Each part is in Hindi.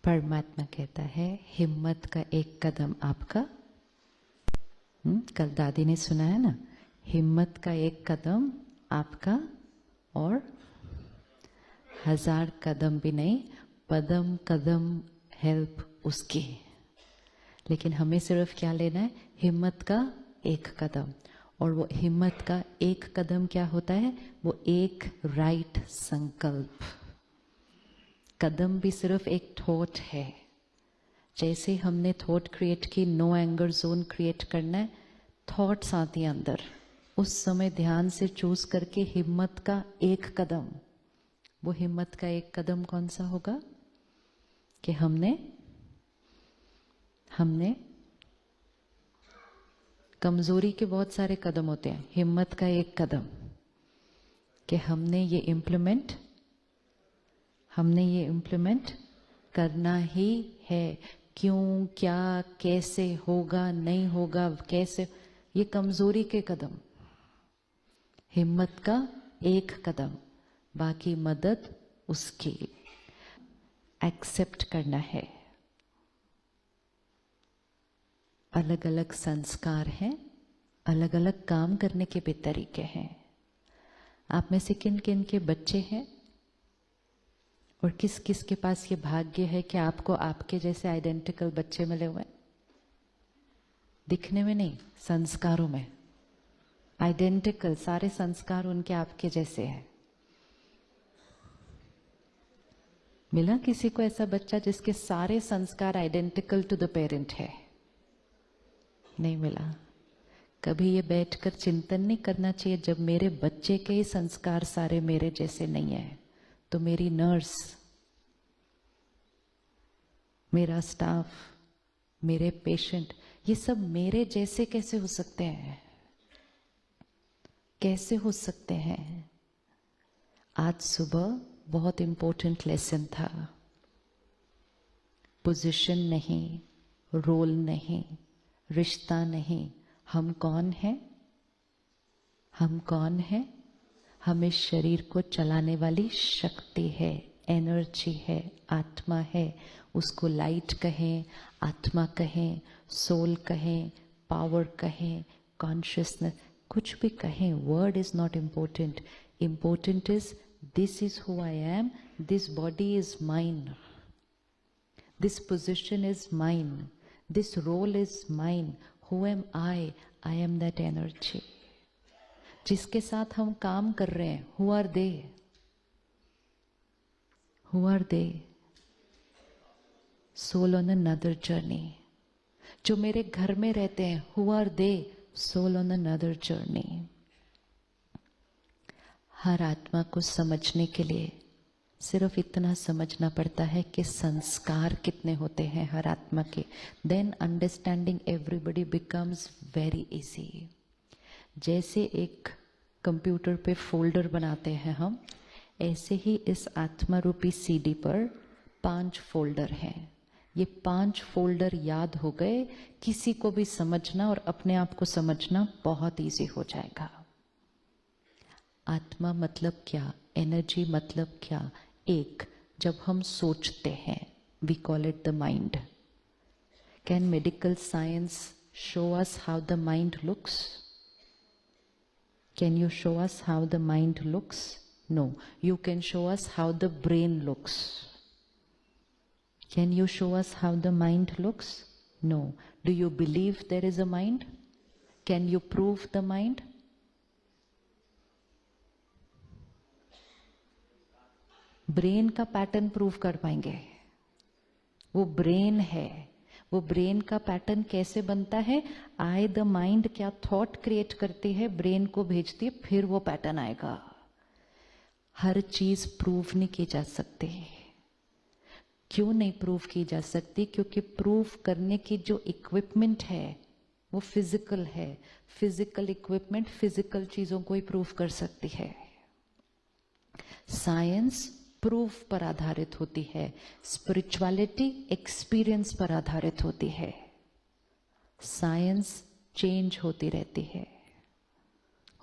परमात्मा कहता है हिम्मत का एक कदम आपका। कल दादी ने सुनाया ना, हिम्मत का एक कदम आपका और 1000 कदम भी नहीं, पदम कदम हेल्प उसकी। लेकिन हमें सिर्फ क्या लेना है? हिम्मत का एक कदम। और वो हिम्मत का एक कदम क्या होता है? वो एक राइट संकल्प। कदम भी सिर्फ एक थॉट है। जैसे हमने थॉट क्रिएट की, नो एंगर जोन क्रिएट करना है, थॉट्स आती हैं अंदर, उस समय ध्यान से चूज करके हिम्मत का एक कदम। वो हिम्मत का एक कदम कौन सा होगा? कि हमने कमजोरी के बहुत सारे कदम होते हैं, हिम्मत का एक कदम कि हमने ये इम्प्लीमेंट करना ही है। क्यों, क्या, कैसे होगा, नहीं होगा, कैसे, ये कमजोरी के कदम। हिम्मत का एक कदम, बाकी मदद उसकी। एक्सेप्ट करना है। अलग अलग संस्कार हैं, अलग अलग काम करने के भी तरीके हैं। आप में से किन किन के बच्चे हैं और किस किस के पास ये भाग्य है कि आपको आपके जैसे आइडेंटिकल बच्चे मिले हुए हैं? दिखने में नहीं, संस्कारों में आइडेंटिकल, सारे संस्कार उनके आपके जैसे हैं। मिला किसी को ऐसा बच्चा जिसके सारे संस्कार आइडेंटिकल टू द पेरेंट है? नहीं मिला। कभी ये बैठकर चिंतन नहीं करना चाहिए, जब मेरे बच्चे के ही संस्कार सारे मेरे जैसे नहीं है, तो मेरी नर्स, मेरा स्टाफ, मेरे पेशेंट, ये सब मेरे जैसे कैसे हो सकते हैं? कैसे हो सकते हैं? आज सुबह बहुत इंपॉर्टेंट लेसन था। पोजीशन नहीं, रोल नहीं, रिश्ता नहीं, हम कौन हैं? हम कौन हैं? हम इस शरीर को चलाने वाली शक्ति है, एनर्जी है, आत्मा है। उसको लाइट कहें, आत्मा कहें, सोल कहें, पावर कहें, कॉन्शियसनेस, कुछ भी कहें, word is not important. Important is this is who I am, this body is mine, this position is mine, this role is mine. Who am I am that energy. जिसके साथ हम काम कर रहे हैं, who are they? Who are they? Soul on another journey. जो मेरे घर में रहते हैं, who are they? Soul on another journey. हर आत्मा को समझने के लिए सिर्फ इतना समझना पड़ता है कि संस्कार कितने होते हैं हर आत्मा के। Then understanding everybody becomes very easy. जैसे एक कंप्यूटर पे फोल्डर बनाते हैं हम, ऐसे ही इस आत्मा रूपी सीडी पर 5 फोल्डर हैं। ये 5 फोल्डर याद हो गए, किसी को भी समझना और अपने आप को समझना बहुत इजी हो जाएगा। आत्मा मतलब क्या? एनर्जी मतलब क्या? एक, जब हम सोचते हैं, we call it the mind. Can medical science show us how the mind looks? Can you show us how the mind looks? No. You can show us how the brain looks. Can you show us how the mind looks? No. Do you believe there is a mind? Can you prove the mind? Brain का पैटर्न प्रूव कर पाएंगे? वो ब्रेन है। वो ब्रेन का पैटर्न कैसे बनता है? आई द माइंड क्या थॉट क्रिएट करती है, ब्रेन को भेजती है, फिर वो पैटर्न आएगा। हर चीज प्रूव नहीं की जा सकती। क्यों नहीं प्रूव की जा सकती? क्योंकि प्रूव करने की जो इक्विपमेंट है वो फिजिकल है। फिजिकल इक्विपमेंट फिजिकल चीजों को ही प्रूव कर सकती है। साइंस प्रूफ पर आधारित होती है, स्पिरिचुअलिटी एक्सपीरियंस पर आधारित होती है। साइंस चेंज होती रहती है,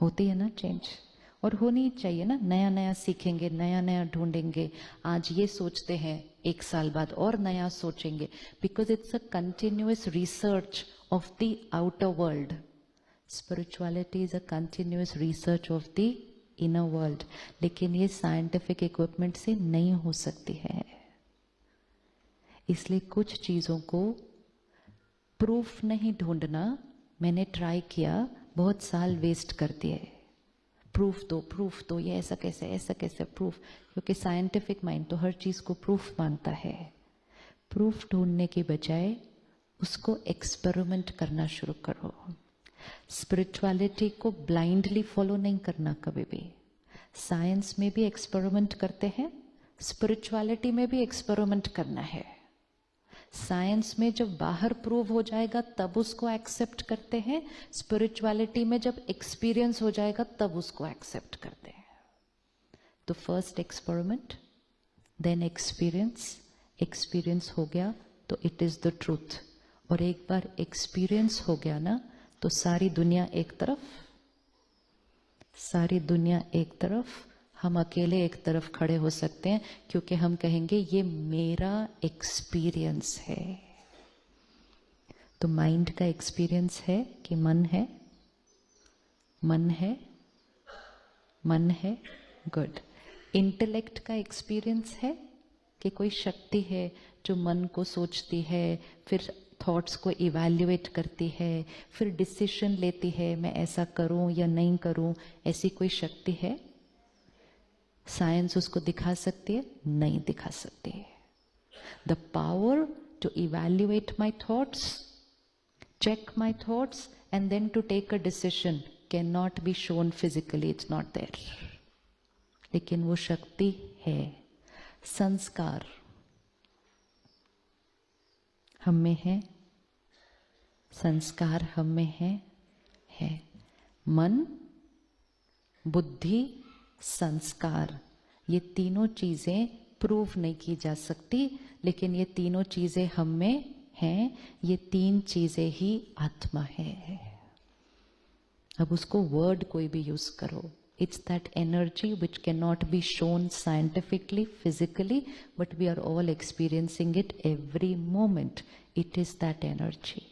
होती है ना चेंज, और होनी चाहिए ना। नया नया सीखेंगे, नया नया ढूंढेंगे। आज ये सोचते हैं, एक साल बाद और नया सोचेंगे, because it's a continuous research of the outer world. Spirituality is a continuous research of the inner world. लेकिन ये साइंटिफिक इक्विपमेंट से नहीं हो सकती है. इसलिए कुछ चीजों को प्रूफ नहीं ढूंढना. मैंने ट्राई किया, बहुत साल वेस्ट कर दिए. प्रूफ दो, ये ऐसा कैसे प्रूफ. क्योंकि साइंटिफिक माइंड तो हर चीज को प्रूफ मांगता है. प्रूफ ढूंढने की बजाय उसको एक्सपेरिमेंट करना शुरू करो. स्पिरिचुअलिटी को ब्लाइंडली फॉलो नहीं करना कभी भी. साइंस में भी एक्सपेरिमेंट करते हैं, स्पिरिचुअलिटी में भी एक्सपेरिमेंट करना है. साइंस में जब बाहर प्रूव हो जाएगा तब उसको एक्सेप्ट करते हैं. स्पिरिचुअलिटी में जब एक्सपीरियंस हो जाएगा तब उसको एक्सेप्ट करते हैं. तो first experiment, then experience. Experience हो गया तो इट इज द ट्रूथ. और एक बार एक्सपीरियंस हो गया ना तो सारी दुनिया एक तरफ, सारी दुनिया एक तरफ, हम अकेले एक तरफ खड़े हो सकते हैं. क्योंकि हम कहेंगे ये मेरा एक्सपीरियंस है. तो माइंड का एक्सपीरियंस है कि मन है, मन है, मन है. गुड. इंटेलेक्ट का एक्सपीरियंस है कि कोई शक्ति है जो मन को सोचती है, फिर थॉट्स को इवैल्यूएट करती है, फिर डिसीजन लेती है मैं ऐसा करूं या नहीं करूं. ऐसी कोई शक्ति है? साइंस उसको दिखा सकती है? नहीं दिखा सकती है. The power to evaluate my thoughts, check my thoughts and then to take a decision can not be shown physically. It's not there. लेकिन वो शक्ति है. संस्कार हम में है, संस्कार हम में है. मन, बुद्धि, संस्कार, ये तीनों चीजें प्रूव नहीं की जा सकती, लेकिन ये तीनों चीजें हम में हैं. ये तीन चीजें ही आत्मा है. अब उसको वर्ड कोई भी यूज करो. It's that energy which cannot be shown scientifically, physically, but we are all experiencing it every moment. It is that energy.